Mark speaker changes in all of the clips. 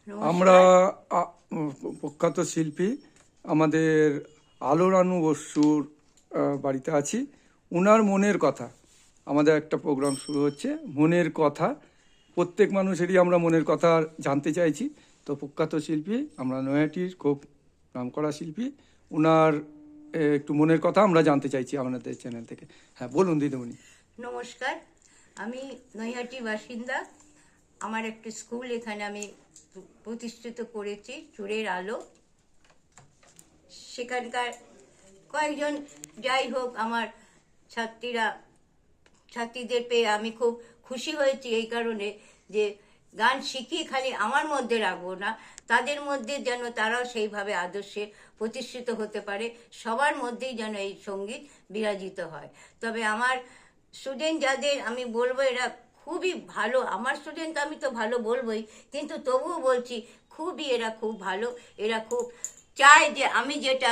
Speaker 1: আমরা প্রখ্যাত শিল্পী আমাদের আলো রানু বসুর বাড়িতে আছি। উনার মনের কথা, আমাদের একটা প্রোগ্রাম শুরু হচ্ছে মনের কথা। প্রত্যেক মানুষেরই আমরা মনের কথা জানতে চাইছি। তো প্রখ্যাত শিল্পী, আমরা নৈহাটির খুব নামকরা শিল্পী, উনার একটু মনের কথা আমরা জানতে চাইছি আমাদের চ্যানেল থেকে। হ্যাঁ, বলুন দিদিমণি।
Speaker 2: নমস্কার, আমি নৈহাটি বাসিন্দা। আমার একটা স্কুল এখানে আমি প্রতিষ্ঠিত করেছি, সুরের আলো। সেখানকার কয়েকজন, যাই হোক, আমার ছাত্রীদের পেয়ে আমি খুব খুশি হয়েছি এই কারণে যে গান শিখিয়ে খালি আমার মধ্যে রাখবো না, তাদের মধ্যে যেন তারাও সেইভাবে আদর্শে প্রতিষ্ঠিত হতে পারে, সবার মধ্যেই যেন এই সঙ্গীত বিরাজিত হয়। তবে আমার স্টুডেন্ট যাদের আমি বলবো এরা খুবই ভালো, আমার স্টুডেন্ট আমি তো ভালো বলবোই, কিন্তু তবুও বলছি এরা খুব ভালো। এরা খুব চায় যে আমি যেটা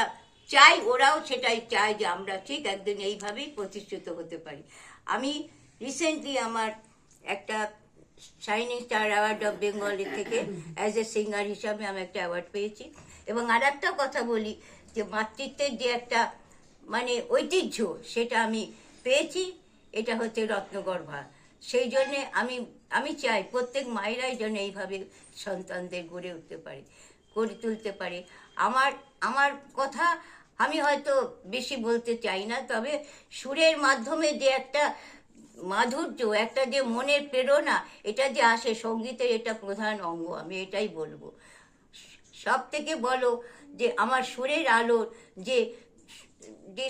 Speaker 2: চাই ওরাও সেটাই চায় যে আমরা ঠিক একদিন এইভাবেই প্রতিষ্ঠিত হতে পারি। আমি রিসেন্টলি আমার একটা shining star award of Bengali থেকে অ্যাজ এ সিঙ্গার হিসাবে আমি একটা অ্যাওয়ার্ড পেয়েছি। এবং আর একটা কথা বলি যে মাতৃত্বের যে একটা ঐতিহ্য সেটা আমি পেয়েছি, এটা হচ্ছে রত্নগর্ভা। সেই জন্যে আমি চাই প্রত্যেক মায়েরাই যেন এইভাবে সন্তানদের গড়ে তুলতে পারে। আমার কথা আমি হয়তো বেশি বলতে চাই না, তবে সুরের মাধ্যমে যে একটা মাধুর্য, একটা যে মনের প্রেরণা, এটা যে আসে সঙ্গীতের, এটা প্রধান অঙ্গ, আমি এটাই বলবো। সব থেকে বলো যে আমার সুরের আলোর যে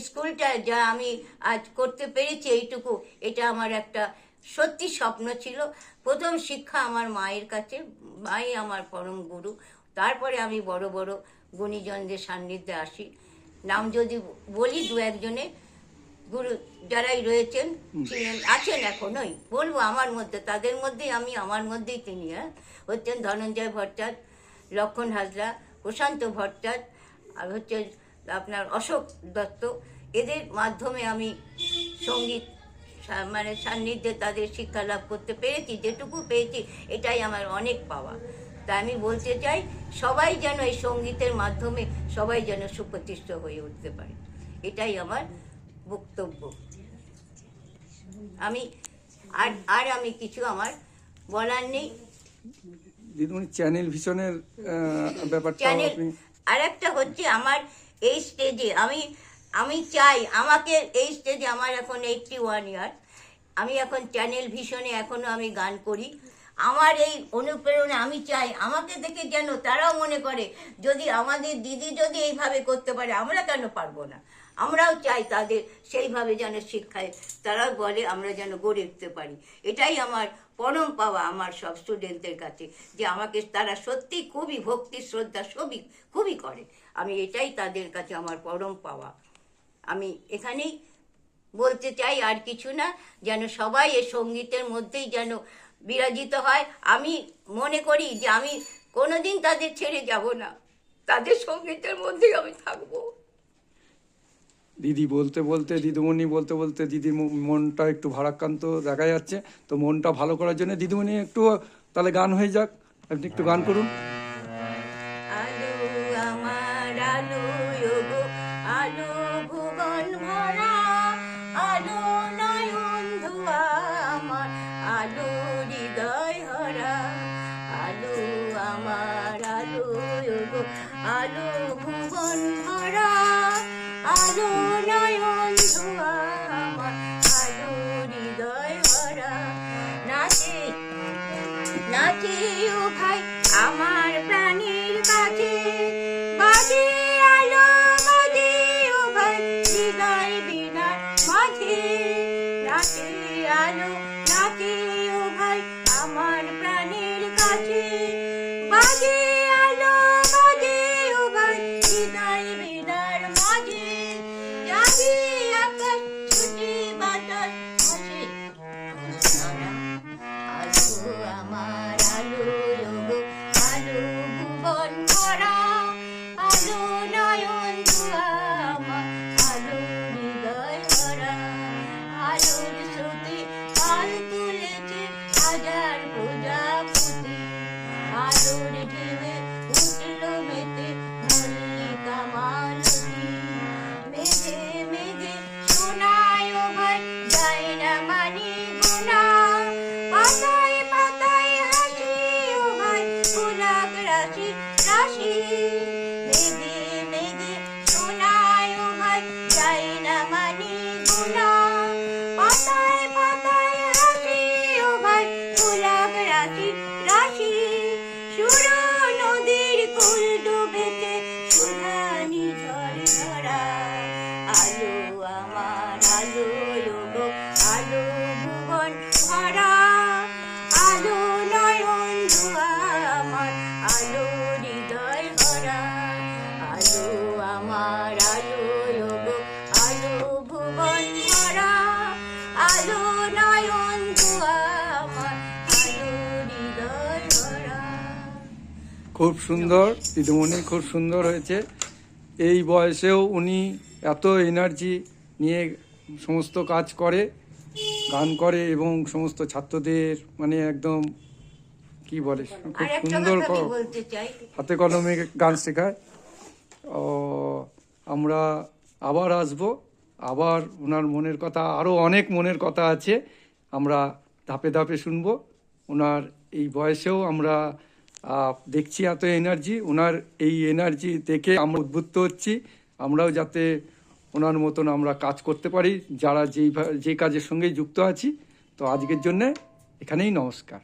Speaker 2: স্কুলটা যা আমি আজ করতে পেরেছি এইটুকু, এটা আমার একটা সত্যি স্বপ্ন ছিল। প্রথম শিক্ষা আমার মায়ের কাছে, মাই আমার পরম গুরু। তারপরে আমি বড় বড় গুণীজনদের সান্নিধ্যে আসি। নাম যদি বলি দু একজনের গুরু যারাই রয়েছেন, আছেন এখনোই, বলবো আমার মধ্যে, তাদের মধ্যেই আমার মধ্যেই তিনি হচ্ছেন ধনঞ্জয় ভট্টাচার্য, লক্ষণ হাজরা, প্রশান্ত ভট্টাচার্য, আর হচ্ছে আপনার অশোক দত্ত। এদের মাধ্যমে আমি সঙ্গীত সান্নিধ্যে তাদের শিক্ষা লাভ করতে পেরেছি, যেটুকু পেয়েছি এটাই আমার অনেক পাওয়া। তাই আমি বলতে চাই সবাই যেন এই সঙ্গীতের মাধ্যমে সবাই যেন সুপ্রতিষ্ঠিত হয়ে উঠতে পারে, এটাই আমার বক্তব্য। আমি আমি কিছু আমার বলার নেই।
Speaker 1: দিদিমণি, চ্যানেল ভিশনের ব্যাপারটা আপনি
Speaker 2: আর একটা হচ্ছে আমার এই স্টেজে আমি চাই, আমাকে এই স্টেজে আমার এখন 81 ইয়ার, আমি এখন চ্যানেল ভিশনে এখনো আমি গান করি। আমার এই অনুপ্রেরণা, আমি চাই আমাকে দেখে যেন তারাও মনে করে যদি আমাদের দিদি যদি এইভাবে করতে পারে আমরা কেন পারবো না। আমরাও চাই তাদের সেইভাবে যেন শিক্ষায় তারা বলে আমরা যেন গড়ে উঠতে পারি। এটাই আমার পরম পাওয়া আমার সব স্টুডেন্টদের কাছে, যে আমাকে তারা সত্যি খুবই ভক্তি শ্রদ্ধা খুবই করে। আমি এটাই তাদের কাছে আমার পরম পাওয়া। আমি এখানেই বলতে চাই, আর কিছু না, যেন সবাই এই সঙ্গীতের মধ্যেই যেন বিরাজিত হয়। আমি মনে করি যে আমি কোনোদিন তাদের ছেড়ে যাব না, তাদের সঙ্গীতের মধ্যেই আমি থাকবো।
Speaker 1: দিদি বলতে বলতে, দিদিমণি বলতে বলতে দিদির মনটা একটু ভারাক্রান্ত দেখা যাচ্ছে। তো মনটা ভালো করার জন্য দিদিমণি একটু তাহলে গান হয়ে যাক, আপনি একটু গান করুন।
Speaker 2: আলো আমার আলো গো, আলো ভুবন ভরা, আলো নয়ন ধোয়া আমার, আলো হৃদয় হরা। আলো আমার আলো গো, আলো ভুবন ভরা, আলো নয়ন ধোয়া আমার, আলো হৃদয় ভরা। নাচে নাচে ও ভাই আমার প্রাণীর কাছে, বাজে আলো বাজে ও ভাই হৃদয় বিনার মাঝে। নাচে আলো নাচে ও ভাই আমার প্রাণীর কাছে, বাজে আলো বাজে ও ভাই হৃদয় বিনার মাঝে। জাগে আকাশ ছুটি বাতাস ভাসে, আলো আমার আলো গো, আলো রাশি রাশি মেঘে মেঘে সোনায় ভাই যাই না মানি গুনা পাতায় পাতায় হাসি ও ভাই গোলাপ রাশি রাশি সুর নদীর কুল ডুবেছে সুধানি ঝড় ধরা আলো আমার আলো লোগো আলো ভুবন ভরা আলো নয়ন ধোয়া আমার আলো হৃদয় ভরা আলো আমার আলো লোগো আলো ভুবন ভরা আলো নয়ন ধোয়া আমার আলো হৃদয় ভরা।
Speaker 1: খুব সুন্দর দিদিমণি, খুব সুন্দর হয়েছে। এই বয়সেও উনি এত এনার্জি নিয়ে সমস্ত কাজ করে, গান করে এবং সমস্ত ছাত্রদের মানে একদম কি বলে খুব
Speaker 2: আর একটা
Speaker 1: সুন্দর
Speaker 2: কথা আমি বলতে চাই,
Speaker 1: হাতে কলমে গান শেখায়। ও, আমরা আবার আসব, আবার ওনার মনের কথা, আরও অনেক মনের কথা আছে, আমরা ধাপে ধাপে শুনবো। ওনার এই বয়সেও আমরা দেখছি এত এনার্জি, ওনার এই এনার্জি দেখে আমরা উদ্বুদ্ধ হচ্ছি, আমরাও যাতে ওনার মতন আমরা কাজ করতে পারি, যারা যে কাজের সঙ্গে যুক্ত আছি। তো আজকের জন্যে এখানেই নমস্কার।